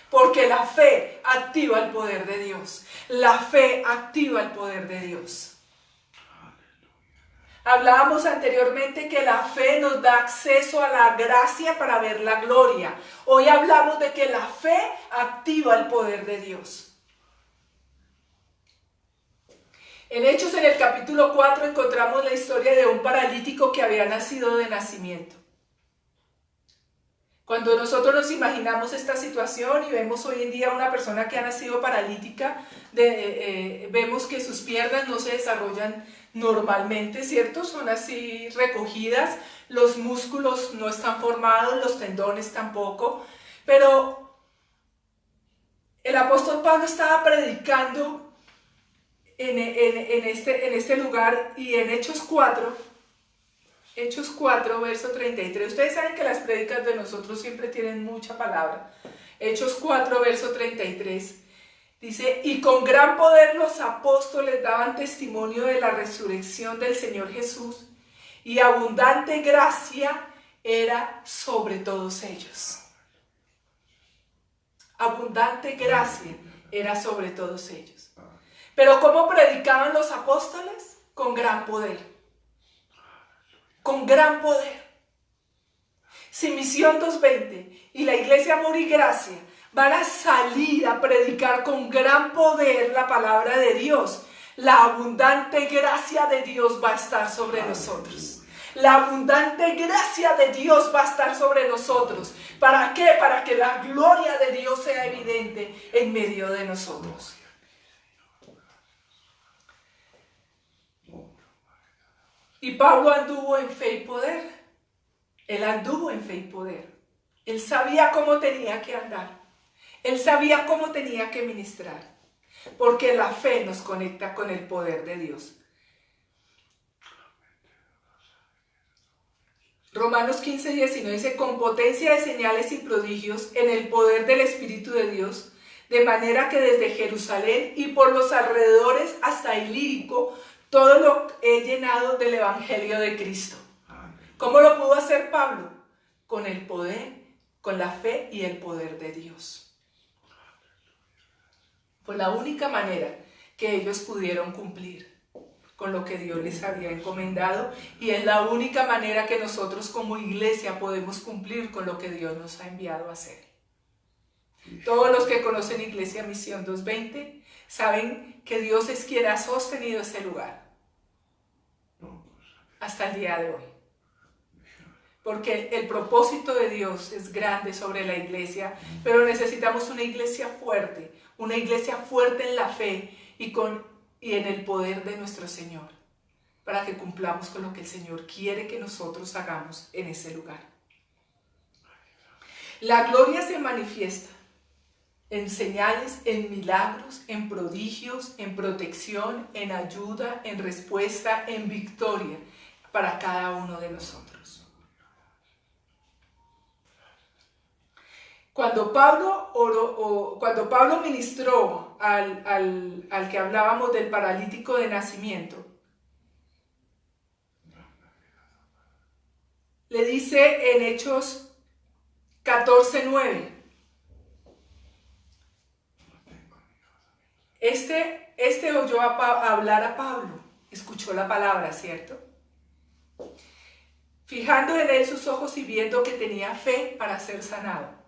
Porque la fe activa el poder de Dios. La fe activa el poder de Dios. Hablábamos anteriormente que la fe nos da acceso a la gracia para ver la gloria. Hoy hablamos de que la fe activa el poder de Dios. En Hechos, en el capítulo 4, encontramos la historia de un paralítico que había nacido de nacimiento. Cuando nosotros nos imaginamos esta situación y vemos hoy en día una persona que ha nacido paralítica, vemos que sus piernas no se desarrollan normalmente, ¿cierto? Son así recogidas, los músculos no están formados, los tendones tampoco, pero el apóstol Pablo estaba predicando en este lugar y en Hechos 4, verso 33, ustedes saben que las prédicas de nosotros siempre tienen mucha palabra. Hechos 4, verso 33, Dice, y con gran poder los apóstoles daban testimonio de la resurrección del Señor Jesús, y abundante gracia era sobre todos ellos. Abundante gracia era sobre todos ellos. Pero ¿cómo predicaban los apóstoles? Con gran poder. Con gran poder. Si Misión 220 y la Iglesia Amor y Gracia van a salir a predicar con gran poder la palabra de Dios, la abundante gracia de Dios va a estar sobre nosotros. La abundante gracia de Dios va a estar sobre nosotros. ¿Para qué? Para que la gloria de Dios sea evidente en medio de nosotros. Y Pablo anduvo en fe y poder. Él anduvo en fe y poder. Él sabía cómo tenía que andar. Él sabía cómo tenía que ministrar. Porque la fe nos conecta con el poder de Dios. Romanos 15:19 dice, con potencia de señales y prodigios en el poder del Espíritu de Dios, de manera que desde Jerusalén y por los alrededores hasta Ilírico, todo lo he llenado del Evangelio de Cristo. ¿Cómo lo pudo hacer Pablo? Con el poder, con la fe y el poder de Dios. Fue la única manera que ellos pudieron cumplir con lo que Dios les había encomendado, y es la única manera que nosotros como iglesia podemos cumplir con lo que Dios nos ha enviado a hacer. Todos los que conocen Iglesia Misión 220 saben que Dios es quien ha sostenido este lugar hasta el día de hoy. Porque el propósito de Dios es grande sobre la iglesia, pero necesitamos una iglesia fuerte en la fe y en el poder de nuestro Señor, para que cumplamos con lo que el Señor quiere que nosotros hagamos en ese lugar. La gloria se manifiesta en señales, en milagros, en prodigios, en protección, en ayuda, en respuesta, en victoria para cada uno de nosotros. Cuando Pablo ministró al que hablábamos del paralítico de nacimiento, le dice en Hechos 14:9, este oyó hablar a Pablo, escuchó la palabra, ¿cierto? Fijando en él sus ojos y viendo que tenía fe para ser sanado.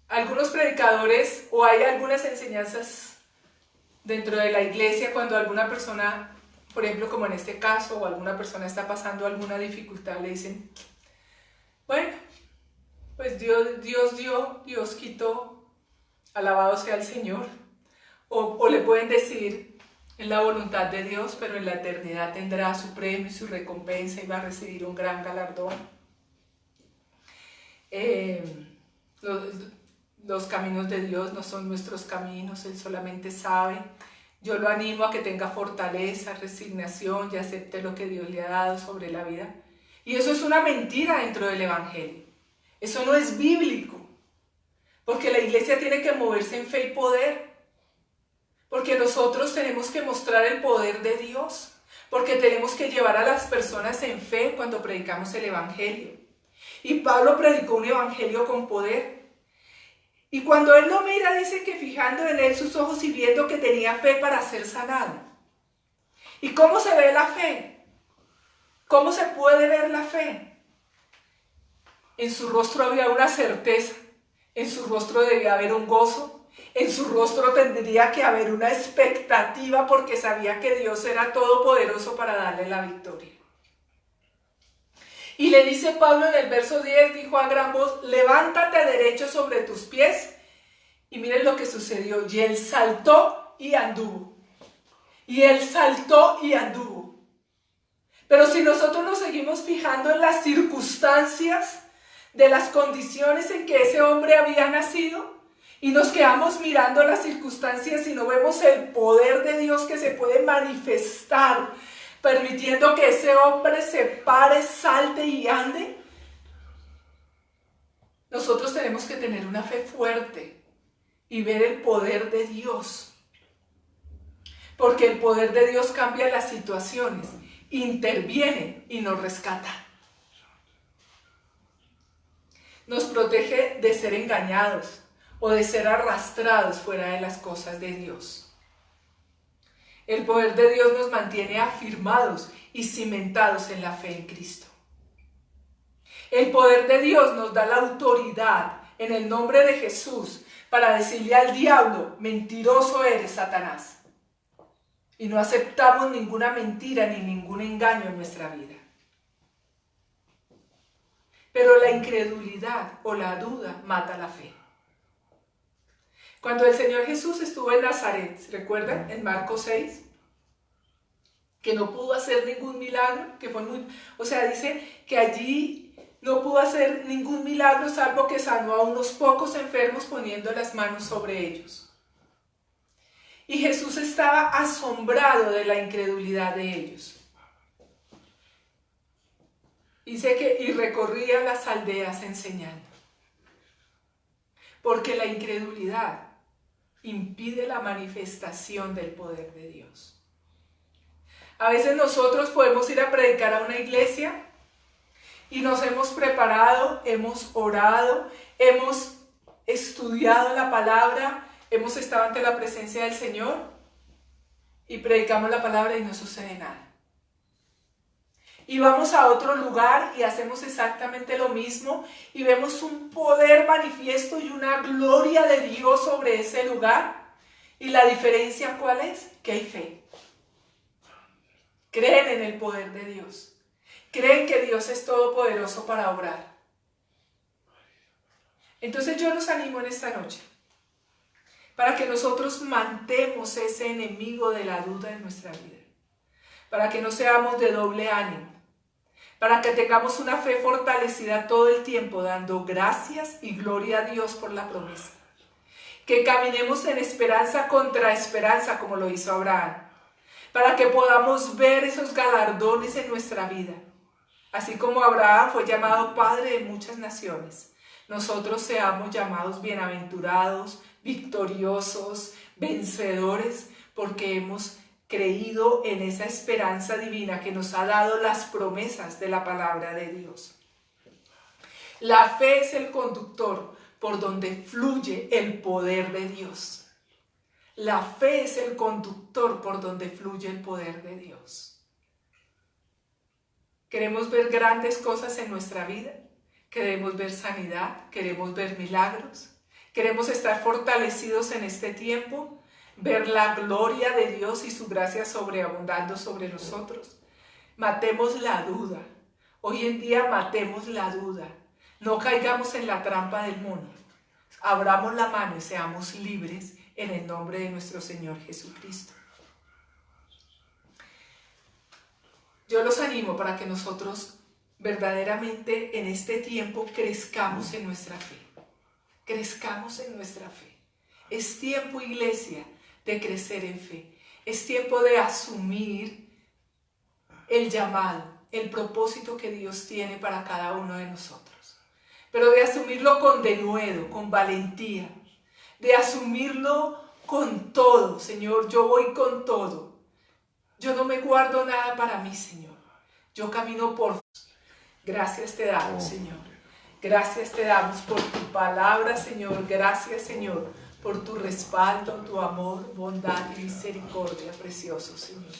Algunos predicadores, o hay algunas enseñanzas dentro de la iglesia, cuando alguna persona, por ejemplo como en este caso, o alguna persona está pasando alguna dificultad, le dicen, bueno, pues Dios dio, Dios quitó, alabado sea el Señor. O le pueden decir, es la voluntad de Dios, pero en la eternidad tendrá su premio y su recompensa y va a recibir un gran galardón. Los caminos de Dios no son nuestros caminos, Él solamente sabe. Yo lo animo a que tenga fortaleza, resignación y acepte lo que Dios le ha dado sobre la vida. Y eso es una mentira dentro del Evangelio. Eso no es bíblico. Porque la iglesia tiene que moverse en fe y poder. Porque nosotros tenemos que mostrar el poder de Dios. Porque tenemos que llevar a las personas en fe cuando predicamos el Evangelio. Y Pablo predicó un Evangelio con poder. Y cuando él lo mira, dice que fijando en él sus ojos y viendo que tenía fe para ser sanado. ¿Y cómo se ve la fe? ¿Cómo se puede ver la fe? En su rostro había una certeza, en su rostro debía haber un gozo, en su rostro tendría que haber una expectativa porque sabía que Dios era todopoderoso para darle la victoria. Y le dice Pablo en el verso 10, dijo a gran voz, levántate derecho sobre tus pies. Y miren lo que sucedió. Y él saltó y anduvo. Y él saltó y anduvo. Pero si nosotros nos seguimos fijando en las circunstancias de las condiciones en que ese hombre había nacido, y nos quedamos mirando las circunstancias y no vemos el poder de Dios que se puede manifestar, permitiendo que ese hombre se pare, salte y ande. Nosotros tenemos que tener una fe fuerte y ver el poder de Dios. Porque el poder de Dios cambia las situaciones, interviene y nos rescata. Nos protege de ser engañados o de ser arrastrados fuera de las cosas de Dios. El poder de Dios nos mantiene afirmados y cimentados en la fe en Cristo. El poder de Dios nos da la autoridad en el nombre de Jesús para decirle al diablo: mentiroso eres, Satanás. Y no aceptamos ninguna mentira ni ningún engaño en nuestra vida. Pero la incredulidad o la duda mata la fe. Cuando el Señor Jesús estuvo en Nazaret, ¿recuerdan? En Marcos 6, que no pudo hacer ningún milagro, que fue dice que allí no pudo hacer ningún milagro salvo que sanó a unos pocos enfermos poniendo las manos sobre ellos. Y Jesús estaba asombrado de la incredulidad de ellos. Dice que y recorría las aldeas enseñando. Porque la incredulidad impide la manifestación del poder de Dios. A veces nosotros podemos ir a predicar a una iglesia y nos hemos preparado, hemos orado, hemos estudiado la palabra, hemos estado ante la presencia del Señor y predicamos la palabra y no sucede nada. Y vamos a otro lugar y hacemos exactamente lo mismo y vemos un poder manifiesto y una gloria de Dios sobre ese lugar. ¿Y la diferencia cuál es? Que hay fe. Creen en el poder de Dios. Creen que Dios es todopoderoso para obrar. Entonces yo los animo en esta noche para que nosotros mantemos ese enemigo de la duda en nuestra vida. Para que no seamos de doble ánimo. Para que tengamos una fe fortalecida todo el tiempo, dando gracias y gloria a Dios por la promesa. Que caminemos en esperanza contra esperanza, como lo hizo Abraham. Para que podamos ver esos galardones en nuestra vida. Así como Abraham fue llamado padre de muchas naciones, nosotros seamos llamados bienaventurados, victoriosos, vencedores, porque hemos creído en esa esperanza divina que nos ha dado las promesas de la palabra de Dios. La fe es el conductor por donde fluye el poder de Dios. La fe es el conductor por donde fluye el poder de Dios. Queremos ver grandes cosas en nuestra vida. Queremos ver sanidad, queremos ver milagros. Queremos estar fortalecidos en este tiempo. Ver la gloria de Dios y su gracia sobreabundando sobre nosotros. Matemos la duda. Hoy en día matemos la duda. No caigamos en la trampa del mono. Abramos la mano y seamos libres en el nombre de nuestro Señor Jesucristo. Yo los animo para que nosotros verdaderamente en este tiempo crezcamos en nuestra fe. Crezcamos en nuestra fe. Es tiempo, iglesia, de crecer en fe. Es tiempo de asumir el llamado, el propósito que Dios tiene para cada uno de nosotros. Pero de asumirlo con denuedo, con valentía. De asumirlo con todo. Señor, yo voy con todo. Yo no me guardo nada para mí, Señor. Yo camino por... Gracias te damos, Señor. Gracias te damos por tu palabra, Señor. Gracias, Señor, por tu respaldo, tu amor, bondad y misericordia, precioso Señor.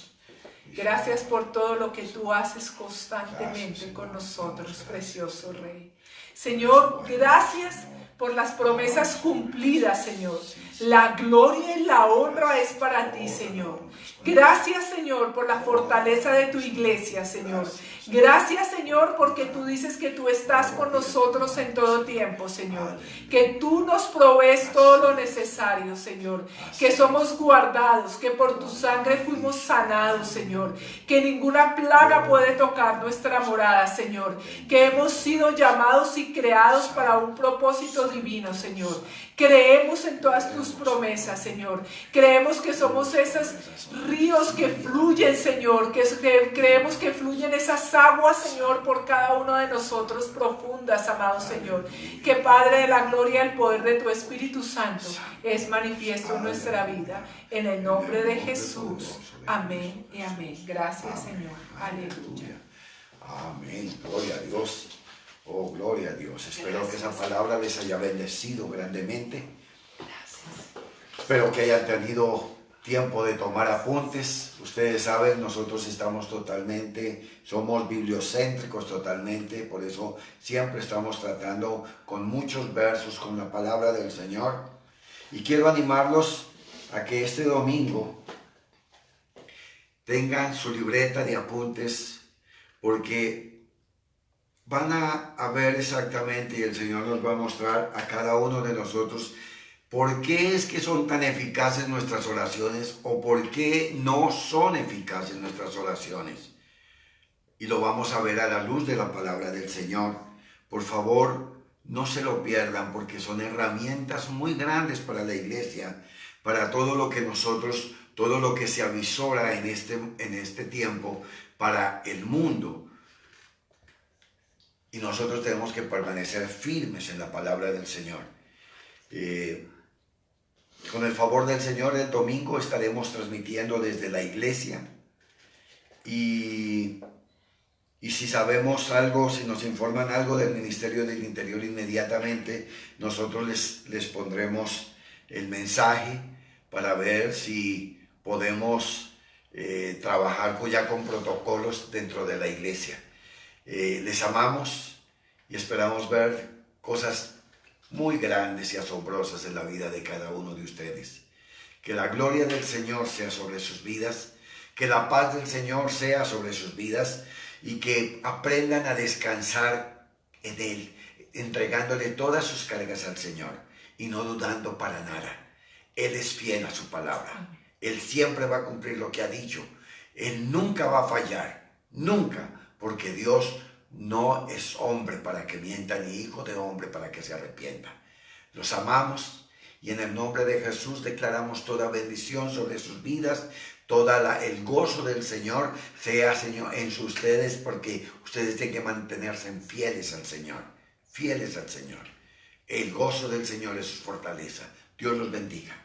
Gracias por todo lo que tú haces constantemente con nosotros, precioso Rey. Señor, gracias por las promesas cumplidas, Señor. La gloria y la honra es para ti, Señor. Gracias, Señor, por la fortaleza de tu iglesia, Señor. Gracias, Señor, porque tú dices que tú estás con nosotros en todo tiempo, Señor. Que tú nos provees todo lo necesario, Señor. Que somos guardados, que por tu sangre fuimos sanados, Señor. Que ninguna plaga puede tocar nuestra morada, Señor. Que hemos sido llamados y creados para un propósito divino, Señor. Creemos en todas tus promesas, Señor. Creemos que somos esos ríos que fluyen, Señor, que creemos que fluyen esas aguas, Señor, por cada uno de nosotros profundas, amado Señor. Que Padre de la gloria, el poder de tu Espíritu Santo es manifiesto en nuestra vida. En el nombre de Jesús. Amén y amén. Gracias, Señor. Aleluya. Amén. Gloria a Dios. Oh, gloria a Dios. Espero que esa palabra les haya bendecido grandemente. Espero que hayan tenido tiempo de tomar apuntes. Ustedes saben, nosotros somos bibliocéntricos totalmente, por eso siempre estamos tratando con muchos versos, con la palabra del Señor. Y quiero animarlos a que este domingo tengan su libreta de apuntes, porque van a ver exactamente, y el Señor nos va a mostrar a cada uno de nosotros por qué es que son tan eficaces nuestras oraciones o por qué no son eficaces nuestras oraciones. Y lo vamos a ver a la luz de la palabra del Señor. Por favor, no se lo pierdan, porque son herramientas muy grandes para la iglesia, para todo lo que se avisora en este tiempo para el mundo. Y nosotros tenemos que permanecer firmes en la palabra del Señor. Con el favor del Señor, el domingo estaremos transmitiendo desde la iglesia. Y si sabemos algo, si nos informan algo del Ministerio del Interior inmediatamente, nosotros les pondremos el mensaje para ver si podemos trabajar ya con protocolos dentro de la iglesia. Les amamos y esperamos ver cosas muy grandes y asombrosas en la vida de cada uno de ustedes. Que la gloria del Señor sea sobre sus vidas, que la paz del Señor sea sobre sus vidas y que aprendan a descansar en Él, entregándole todas sus cargas al Señor y no dudando para nada. Él es fiel a su palabra. Él siempre va a cumplir lo que ha dicho. Él nunca va a fallar, nunca, porque Dios no es hombre para que mienta, ni hijo de hombre para que se arrepienta. Los amamos y en el nombre de Jesús declaramos toda bendición sobre sus vidas, el gozo del Señor sea, Señor, en ustedes, porque ustedes tienen que mantenerse fieles al Señor, fieles al Señor. El gozo del Señor es su fortaleza. Dios los bendiga.